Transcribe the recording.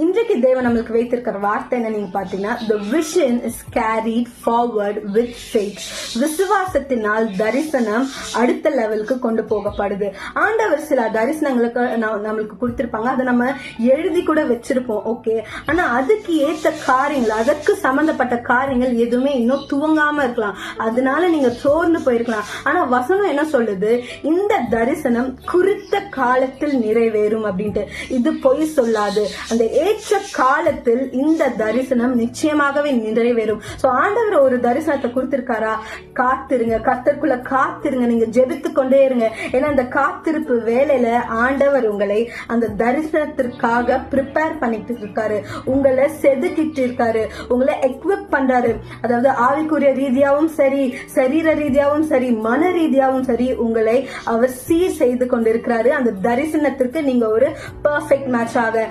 இன்றைக்கு தேவன் நம்மளுக்கு வைத்திருக்கிற வார்த்தை என்ன நீங்க பாத்தீங்கன்னா, the vision is carried forward with faith. விசுவாசத்தினால் தரிசனம் அடுத்த லெவலுக்கு கொண்டு போகப்படுது. ஆண்டவர் சில தரிசனங்களுக்கு நம்மளுக்கு கொடுத்திருப்பாங்க, அதை நம்ம எழுதி கூட வச்சிருப்போம், ஓகே. ஆனா அதுக்கு ஏத்த காரியங்கள், அதற்கு சம்பந்தப்பட்ட காரியங்கள் எதுவுமே இன்னும் துவங்காம இருக்கலாம். அதனால நீங்க சோர்ந்து போயிருக்கலாம். ஆனா வசனம் என்ன சொல்லுது, இந்த தரிசனம் குறித்த காலத்தில் நிறைவேறும் அப்படின்ட்டு. இது பொய் சொல்லாது. அந்த ஏற்ற காலத்தில் இந்த தரிசனம் நிச்சயமாகவே நிறைவேறும். சோ ஆண்டவர் ஒரு தரிசனத்தை கொடுத்திருக்காரா, காத்திருங்க, கர்த்தருக்குள்ள காத்திருங்க, நீங்க ஜெபித்து கொண்டே இருங்க. ஏன்னா அந்த காத்திருப்பு வேலையில ஆண்டவர் உங்களை அந்த தரிசனத்திற்காக ப்ரிப்பேர் பண்ணிட்டு இருக்காரு, உங்களை செதுக்கிட்டு இருக்காரு, உங்களை எக்விப் பண்றாரு. அதாவது ஆவிக்குரிய ரீதியாவும் சரி, சரீர ரீதியாவும் சரி, மன ரீதியாவும் சரி, உங்களை அவர் சீர் செய்து கொண்டிருக்கிறாரு. அந்த தரிசனத்திற்கு நீங்க ஒரு பெர்ஃபெக்ட் மேட்ச் ஆக